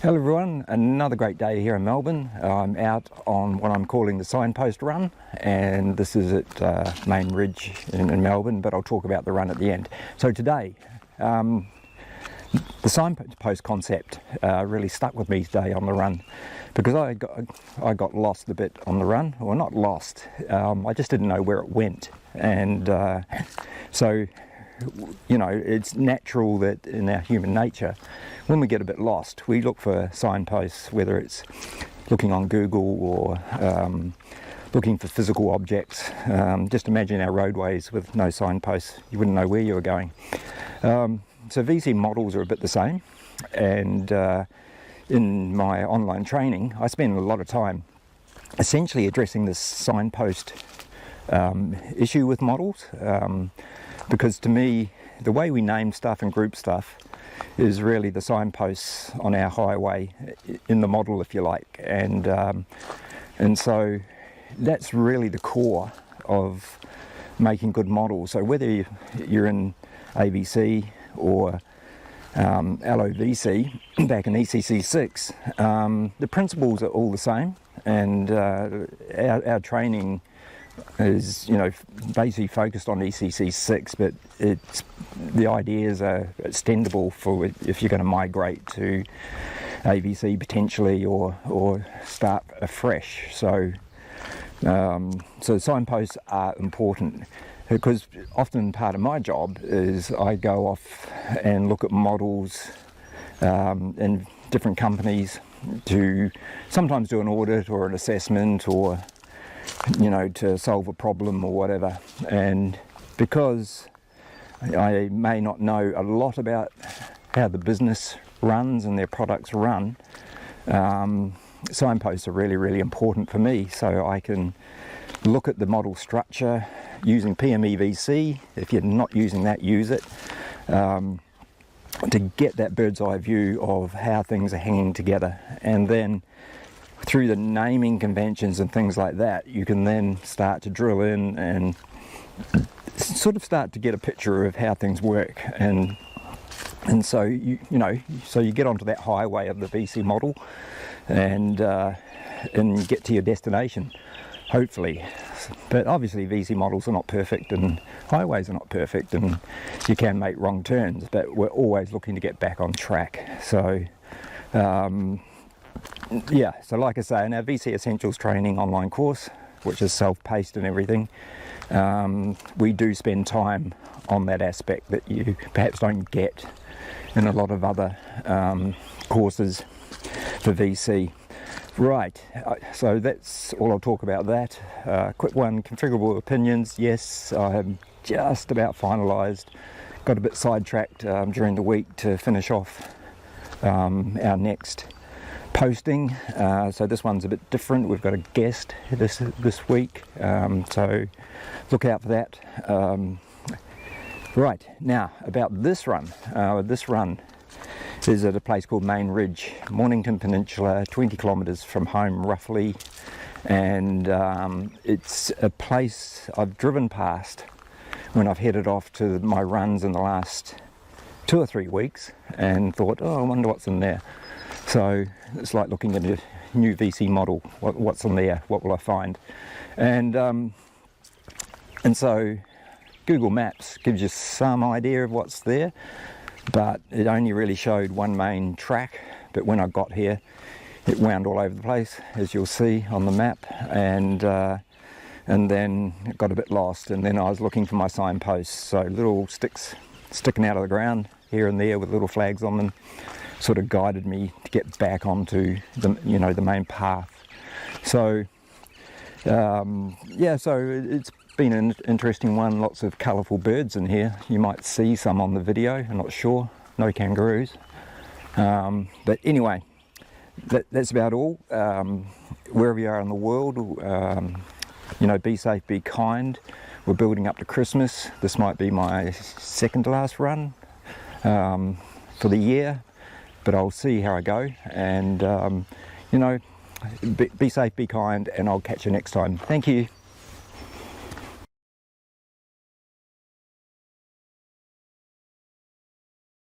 Hello everyone, another great day here in Melbourne. I'm out on what I'm calling the Signpost Run, and this is at Main Ridge in Melbourne, but I'll talk about the run at the end. So today, the signpost concept really stuck with me today on the run, because I got lost a bit on the run. Well, not lost, I just didn't know where it went, and so you know, it's natural that in our human nature, when we get a bit lost, we look for signposts, whether it's looking on Google or looking for physical objects. Just imagine our roadways with no signposts. You wouldn't know where you were going. So VC models are a bit the same, and in my online training, I spend a lot of time essentially addressing this signpost issue with models. Because to me, the way we name stuff and group stuff is really the signposts on our highway in the model, if you like, and so that's really the core of making good models. So whether you're in AVC or LOVC back in ECC6, the principles are all the same, and our training is, you know, basically focused on ECC6, but the ideas are extendable for if you're going to migrate to AVC potentially or start afresh. So signposts are important, because often part of my job is I go off and look at models in different companies to sometimes do an audit or an assessment, or you know, to solve a problem or whatever. And because I may not know a lot about how the business runs and their products run, signposts are really important for me, so I can look at the model structure using PMEVC. If you're not using that, use it, to get that bird's eye view of how things are hanging together. And then through the naming conventions and things like that, you can then start to drill in and sort of start to get a picture of how things work. And so you get onto that highway of the VC model, and get to your destination, hopefully. But obviously VC models are not perfect, and highways are not perfect, and you can make wrong turns, but we're always looking to get back on track. So yeah, so like I say, in our VC Essentials training online course, which is self-paced and everything, we do spend time on that aspect that you perhaps don't get in a lot of other courses for VC. Right, so that's all I'll talk about that. Quick one, Configurable Opinions. Yes, I have just about finalised. Got a bit sidetracked during the week to finish off our next posting, so this one's a bit different. We've got a guest this week, so look out for that. Right, now about this run. This run is at a place called Main Ridge, Mornington Peninsula, 20 kilometres from home roughly, and it's a place I've driven past when I've headed off to my runs in the last 2 or 3 weeks, and thought, oh, I wonder what's in there. So it's like looking at a new VC model. What's in there? What will I find? And so Google Maps gives you some idea of what's there, but it only really showed one main track. But when I got here, it wound all over the place, as you'll see on the map, and then it got a bit lost. And then I was looking for my signposts, so little sticks sticking out of the ground here and there with little flags on them, sort of guided me to get back onto the main path. So yeah, so it's been an interesting one. Lots of colourful birds in here. You might see some on the video, I'm not sure. No kangaroos, but anyway, that's about all. Wherever you are in the world, be safe, be kind. We're building up to Christmas. This might be my second to last run for the year, but I'll see how I go, and be safe, be kind, and I'll catch you next time. Thank you.